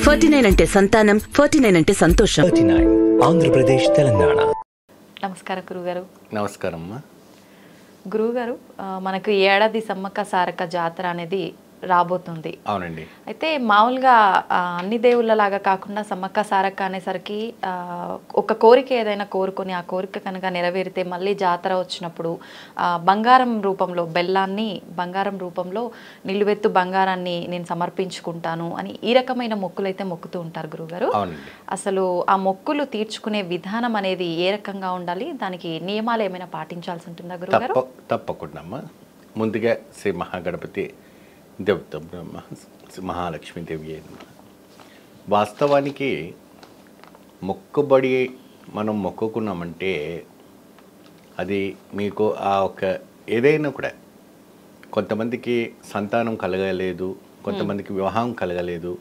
49 అంటే సంతానం, 49 అంటే సంతోషం. 49 ఆంధ్రప్రదేశ్, తెలంగాణ. నమస్కారం గురుగారు. నమస్కారం అమ్మా. గురువుగారు, మనకు ఈ ఏడాది సమ్మక్క సారక్క జాతర అనేది రాబోతుంది. అవునండి. అయితే మామూలుగా అన్ని దేవుళ్ళలాగా కాకుండా సమ్మక్క సారక్క అనేసరికి ఒక కోరిక ఏదైనా కోరుకొని ఆ కోరిక కనుక నెరవేరితే మళ్ళీ జాతర వచ్చినప్పుడు బంగారం రూపంలో బెల్లాన్ని బంగారం రూపంలో నిలువెత్తు బంగారాన్ని నేను సమర్పించుకుంటాను అని ఈ రకమైన మొక్కులు అయితే మొక్కుతూ ఉంటారు గురువుగారు. అసలు ఆ మొక్కులు తీర్చుకునే విధానం అనేది ఏ రకంగా ఉండాలి? దానికి నియమాలు ఏమైనా పాటించాల్సి ఉంటుందా గురువుగారు? తప్పకుండా అమ్మా. ముందుగా శ్రీ మహాగణపతి దేవత బ్రహ్మ మహాలక్ష్మీదేవి అయిన వాస్తవానికి మొక్కుబడి మనం మొక్కుకున్నామంటే అది మీకు ఆ ఒక ఏదైనా కూడా కొంతమందికి సంతానం కలగలేదు, కొంతమందికి వివాహం కలగలేదు,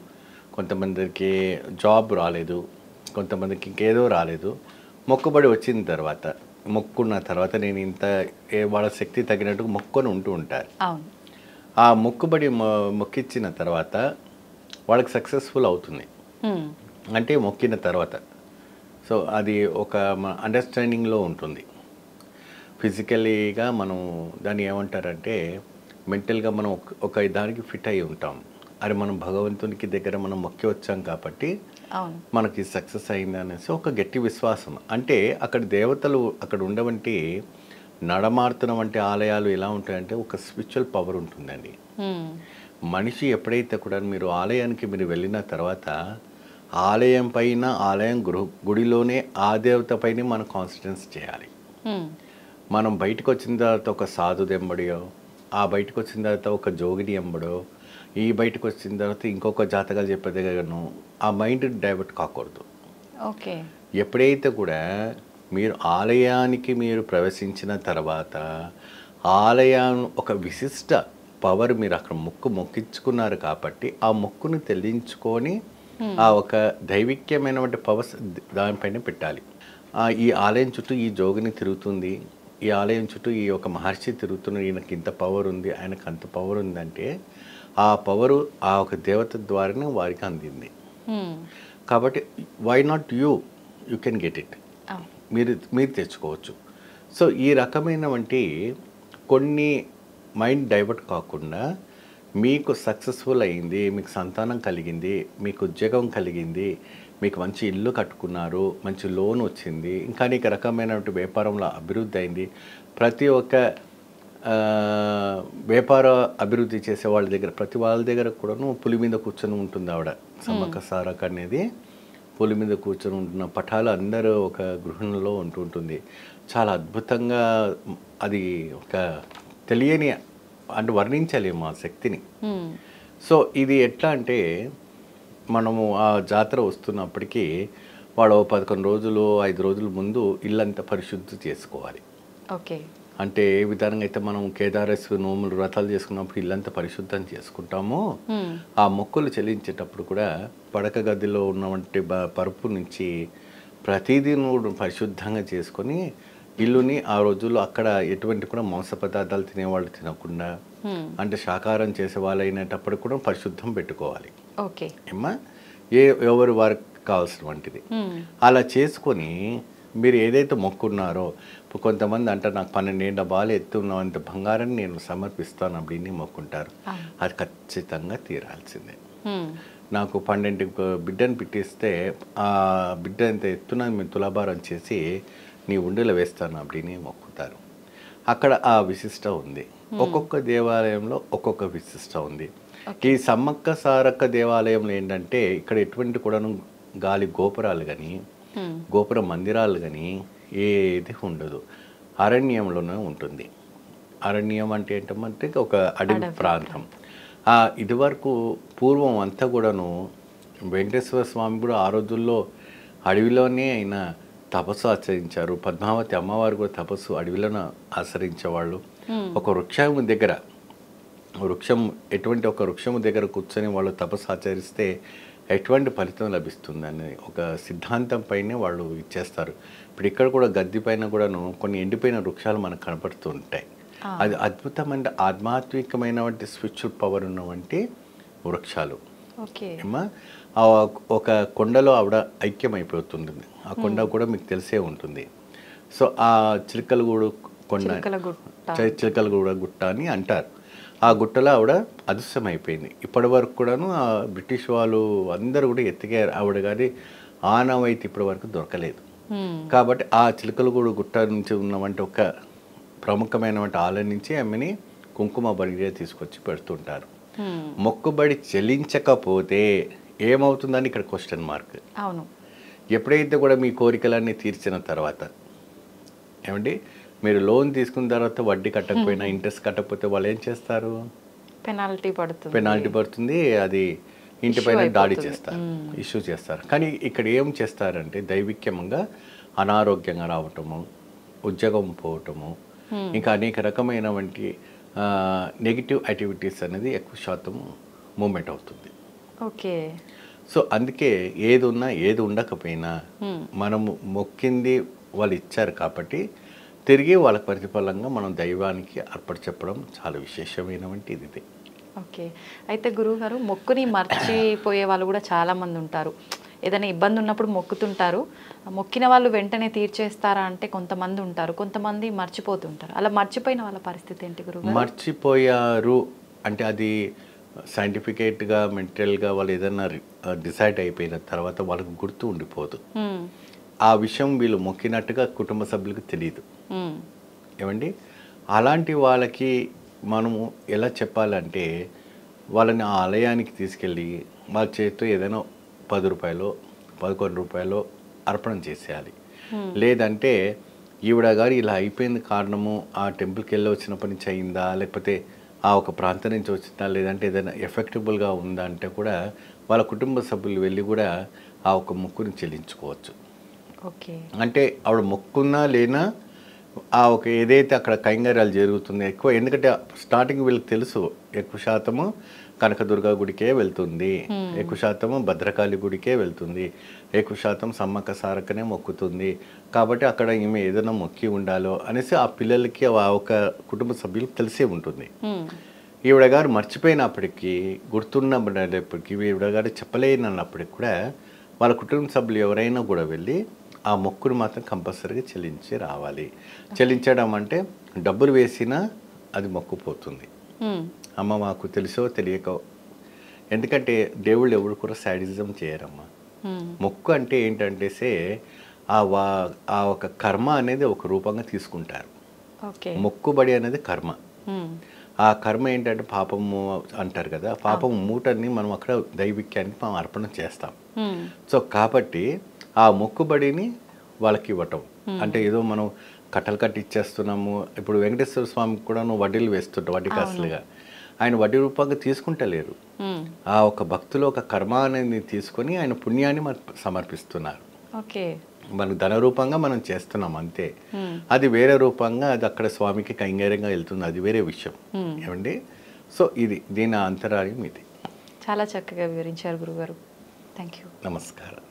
కొంతమందికి జాబ్ రాలేదు, కొంతమందికి ఇంకేదో రాలేదు. మొక్కుబడి వచ్చిన తర్వాత మొక్కున్న తర్వాత నేను ఇంత వాళ్ళ శక్తి తగినట్టు మొక్కుని ఉంటూ ఉంటారు. ఆ మొక్కుబడి మొక్కిచ్చిన తర్వాత వాళ్ళకి సక్సెస్ఫుల్ అవుతుంది అంటే మొక్కిన తర్వాత. సో అది ఒక అండర్స్టాండింగ్లో ఉంటుంది. ఫిజికలీగా మనం దాన్ని ఏమంటారంటే మెంటల్గా మనం ఒక దానికి ఫిట్ అయి ఉంటాం. అది మనం భగవంతునికి దగ్గర మనం మొక్కి వచ్చాం కాబట్టి మనకి సక్సెస్ అయింది అనేసి ఒక గట్టి విశ్వాసం. అంటే అక్కడ దేవతలు అక్కడ ఉండవంటి నడమాడుతున్న వంటి ఆలయాలు ఎలా ఉంటాయంటే ఒక స్పిరిచువల్ పవర్ ఉంటుందండి. మనిషి ఎప్పుడైతే కూడా మీరు ఆలయానికి మీరు వెళ్ళిన తర్వాత ఆలయం పైన ఆలయం గుడిలోనే ఆ దేవత పైన మనం కాన్సన్ట్రేట్ చేయాలి. మనం బయటకు వచ్చిన తర్వాత ఒక సాధు దెంబడియో, ఆ బయటకు వచ్చిన తర్వాత ఒక జోగిని ఎంబడో, ఈ బయటకు వచ్చిన తర్వాత ఇంకొక జాతకాలు చెప్పేదగను ఆ మైండ్ డైవర్ట్ కాకూడదు. ఓకే. ఎప్పుడైతే కూడా మీరు ఆలయానికి మీరు ప్రవేశించిన తర్వాత ఆలయం ఒక విశిష్ట పవర్ మీరు అక్కడ మొక్కించుకున్నారు కాబట్టి ఆ మొక్కును తెలియించుకొని ఆ ఒక దైవిక్యమైనటువంటి పవర్ దానిపైన పెట్టాలి. ఈ ఆలయం చుట్టూ ఈ జోగిని తిరుగుతుంది, ఈ ఆలయం చుట్టూ ఈ ఒక మహర్షి తిరుగుతున్న ఈయనకి ఇంత పవర్ ఉంది, ఆయనకు అంత పవర్ ఉందంటే ఆ పవరు ఆ ఒక దేవత ద్వారానే వారికి అందింది. కాబట్టి why not you can get it, మీరు తెచ్చుకోవచ్చు. సో ఈ రకమైన వంటి కొన్ని మైండ్ డైవర్ట్ కాకుండా మీకు సక్సెస్ఫుల్ అయింది, మీకు సంతానం కలిగింది, మీకు ఉద్యోగం కలిగింది, మీకు మంచి ఇల్లు కట్టుకున్నారు, మంచి లోన్ వచ్చింది, ఇంకా అనేక రకమైనటువంటి వ్యాపారంలో అభివృద్ధి అయింది. ప్రతి ఒక్క వ్యాపార అభివృద్ధి చేసే వాళ్ళ దగ్గర ప్రతి వాళ్ళ దగ్గర కూడాను పులి మీద కూర్చొని ఉంటుంది ఆవిడ. సమ్మక్క సారక్క అనేది పులి మీద కూర్చొని ఉంటున్న పటాలు అందరూ ఒక గృహంలో ఉంటుంది. చాలా అద్భుతంగా అది ఒక తెలియని అంటే వర్ణించలేము ఆ శక్తిని. సో ఇది ఎట్లా అంటే మనము ఆ జాతర వస్తున్నప్పటికీ వాడు 11 రోజులు 5 రోజుల ముందు ఇల్లంతా పరిశుద్ధి చేసుకోవాలి. ఓకే. అంటే ఏ విధంగా అయితే మనం కేదారేశ్వర నోములు వ్రతాలు చేసుకున్నప్పుడు ఇల్లంతా పరిశుద్ధం చేసుకుంటామో ఆ మొక్కులు చెల్లించేటప్పుడు కూడా పడక గదిలో ఉన్నటువంటి పరుపు నుంచి ప్రతిదీ పరిశుద్ధంగా చేసుకొని ఇల్లుని ఆ రోజుల్లో అక్కడ ఎటువంటి కూడా మాంస పదార్థాలు తినేవాళ్ళు తినకుండా అంటే శాకాహారం చేసే వాళ్ళు అయినప్పుడు కూడా పరిశుద్ధం పెట్టుకోవాలి. ఓకే ఏమ్మా, ఎవరు వారికి కావాల్సిన వంటిది అలా చేసుకొని మీరు ఏదైతే మొక్కున్నారో ఇప్పుడు కొంతమంది అంటారు నాకు 12 ఏళ్ళ బాలు ఎత్తున్నంత బంగారాన్ని నేను సమర్పిస్తాను அப்படின்னு మొక్కుంటారు. అది ఖచ్చితంగా తీరాల్సిందే. నాకు 12 బిడ్డను పెట్టిస్తే ఆ బిడ్డ ఎంత ఎత్తున మేము తులాభారం చేసి నీ ఉండలో వేస్తాను அப்படின்னு మొక్కుతారు. అక్కడ ఆ విశిష్ట ఉంది. ఒక్కొక్క దేవాలయంలో ఒక్కొక్క విశిష్ట ఉంది. ఈ సమ్మక్క సారక్క దేవాలయంలో ఏంటంటే ఇక్కడ ఎటువంటి కూడాను గాలి గోపురాలు కానీ గోపుర మందిరాలు కానీ ఏది ఉండదు, అరణ్యంలోనే ఉంటుంది. అరణ్యం అంటే ఏంటంటే ఒక అడవి ప్రాంతం. ఇదివరకు పూర్వం అంతా కూడాను వెంకటేశ్వర స్వామి కూడా ఆ రోజుల్లో అడవిలోనే ఆయన తపస్సు ఆచరించారు. పద్మావతి అమ్మవారు కూడా తపస్సు అడవిలోనే ఆచరించేవాళ్ళు. ఒక వృక్షం దగ్గర ఎటువంటి ఒక వృక్షము దగ్గర కూర్చొని వాళ్ళు తపస్సు ఆచరిస్తే ఎటువంటి ఫలితం లభిస్తుందని ఒక సిద్ధాంతం పైనే వాళ్ళు ఇచ్చేస్తారు. ఇప్పుడు ఇక్కడ కూడా గద్దె పైన కూడాను కొన్ని ఎండిపోయిన వృక్షాలు మనకు కనపడుతూ ఉంటాయి. అది అద్భుతమైన ఆధ్యాత్మికమైనటువంటి స్పిరిచువల్ పవర్ ఉన్నవంటి వృక్షాలు. ఓకే. ఏమ్మా ఆ ఒక కొండలో ఆవిడ ఐక్యమైపోతుంది. ఆ కొండ కూడా మీకు తెలిసే ఉంటుంది. సో ఆ చిలకలగూడు కొండ, చిలకల గుట్ట. చిలకలగూడ గుట్ట అని అంటారు. ఆ గుట్టలో ఆవిడ అదృశ్యమైపోయింది. ఇప్పటి వరకు కూడాను ఆ బ్రిటిష్ వాళ్ళు అందరూ కూడా ఎత్తికారు ఆవిడ, కానీ ఆనవాయితీ ఇప్పటి వరకు దొరకలేదు. కాబట్టి ఆ చిలకలగూడు గుట్ట నుంచి ఉన్నవంటి ఒక ప్రముఖమైనటువంటి ఆలయం నుంచి ఆమెని కుంకుమ బడిగా తీసుకొచ్చి పెడుతుంటారు. మొక్కుబడి చెల్లించకపోతే ఏమవుతుందని ఇక్కడ క్వశ్చన్ మార్క్. అవును. ఎప్పుడైతే కూడా మీ కోరికలన్నీ తీర్చిన తర్వాత, ఏమండి మీరు లోన్ తీసుకున్న తర్వాత వడ్డీ కట్టకపోయినా, ఇంట్రెస్ట్ కట్టకపోతే వాళ్ళు ఏం చేస్తారు? పెనాల్టీ పడుతుంది. అది ఇంటిపైన దాడి చేస్తారు, ఇష్యూ చేస్తారు. కానీ ఇక్కడ ఏం చేస్తారంటే దైవిక్యంగా అనారోగ్యంగా రావటము, ఉద్యోగం పోవటము, ఇంకా అనేక రకమైనటువంటి నెగిటివ్ యాక్టివిటీస్ అనేది ఎక్కువ శాతం మూమెంట్ అవుతుంది. ఓకే. సో అందుకే ఏది ఉన్నా ఏది ఉండకపోయినా మనము మొక్కింది వాళ్ళు ఇచ్చారు కాబట్టి తిరిగి వాళ్ళకి ప్రతిఫలంగా మనం దైవానికి అర్పణ చెప్పడం చాలా విశేషమైనటువంటి ఇది. ఓకే. అయితే గురువుగారు, మొక్కుని మర్చిపోయే వాళ్ళు కూడా చాలామంది ఉంటారు. ఏదైనా ఇబ్బంది ఉన్నప్పుడు మొక్కుతుంటారు, మొక్కిన వాళ్ళు వెంటనే తీర్చేస్తారా అంటే కొంతమంది ఉంటారు, కొంతమంది మర్చిపోతుంటారు. అలా మర్చిపోయిన వాళ్ళ పరిస్థితి ఏంటి గురువుగారు? మర్చిపోయారు అంటే అది సైంటిఫికేట్గా మెంటల్గా వాళ్ళు ఏదైనా డిసైడ్ అయిపోయిన తర్వాత వాళ్ళకు గుర్తు ఉండిపోదు. ఆ విషయం వీళ్ళు మొక్కినట్టుగా కుటుంబ సభ్యులకు తెలియదు. ఏమండి అలాంటి వాళ్ళకి మనము ఎలా చెప్పాలంటే వాళ్ళని ఆ ఆలయానికి తీసుకెళ్ళి వాళ్ళ చేతితో ఏదైనా 10 రూపాయలు 11 రూపాయలు అర్పణం చేసేయాలి. లేదంటే ఈవిడ గారు ఇలా అయిపోయింది కారణము ఆ టెంపుల్కి వెళ్ళి వచ్చినప్పటి నుంచి అయిందా, లేకపోతే ఆ ఒక ప్రాంతం నుంచి వచ్చిందా, లేదంటే ఏదైనా ఎఫెక్టబుల్గా ఉందా అంటే కూడా వాళ్ళ కుటుంబ సభ్యులు వెళ్ళి కూడా ఆ ఒక మొక్కుని చెల్లించుకోవచ్చు. ఓకే. అంటే ఆవిడ మొక్కున్నా లేనా ఆ ఒక ఏదైతే అక్కడ కైంగర్యాలు జరుగుతుందో ఎక్కువ, ఎందుకంటే స్టార్టింగ్ వీళ్ళకి తెలుసు ఎక్కువ శాతము కనకదుర్గ గుడికే వెళ్తుంది, ఎక్కువ శాతము భద్రకాళి గుడికే వెళ్తుంది, ఎక్కువ శాతం సమ్మక్క సారక్కనే మొక్కుతుంది. కాబట్టి అక్కడ ఈమె ఏదైనా మొక్కి ఉండాలో అనేసి ఆ పిల్లలకి ఆ ఒక కుటుంబ సభ్యులకు తెలిసే ఉంటుంది. ఈవిడ గారు మర్చిపోయినప్పటికీ, గుర్తున్నప్పటికీ, ఈవిడ గారు చెప్పలేనన్నప్పటికీ కూడా వాళ్ళ కుటుంబ సభ్యులు ఎవరైనా కూడా వెళ్ళి ఆ మొక్కును మాత్రం కంపల్సరీగా చెల్లించి రావాలి. చెల్లించడం అంటే డబ్బులు వేసినా అది మొక్కుపోతుంది. అమ్మ మాకు తెలుసో తెలియకో, ఎందుకంటే దేవుళ్ళు ఎవరు కూడా సాడిజం చేయరమ్మా. మొక్కు అంటే ఏంటంటే ఆ ఒక కర్మ అనేది ఒక రూపంగా తీసుకుంటారు. మొక్కుబడి అనేది కర్మ. ఆ కర్మ ఏంటంటే పాపము అంటారు కదా, పాపం మూటని మనం అక్కడ దైవిక్యానికి మనం అర్పణ చేస్తాం. సో కాబట్టి ఆ మొక్కుబడిని వాళ్ళకి ఇవ్వటం అంటే ఏదో మనం కట్టలు కట్టి ఇచ్చేస్తున్నాము. ఇప్పుడు వెంకటేశ్వర స్వామికి కూడా నువ్వు వడ్డీలు వేస్తుంటావు, వడ్డీ కాసులుగా. ఆయన వడ్డీ రూపంగా తీసుకుంటలేరు. ఆ ఒక భక్తులు ఒక కర్మ అనేది తీసుకొని ఆయన పుణ్యాన్ని మనకు సమర్పిస్తున్నారు. మనకు ధన రూపంగా మనం చేస్తున్నాం అంతే. అది వేరే రూపంగా అది అక్కడ స్వామికి కైంగర్యంగా వెళ్తుంది, అది వేరే విషయం. ఏమండి సో దీని అంతరాయం ఇది. చాలా చక్కగా వివరించారు గురుగారు. Thank you. నమస్కారం.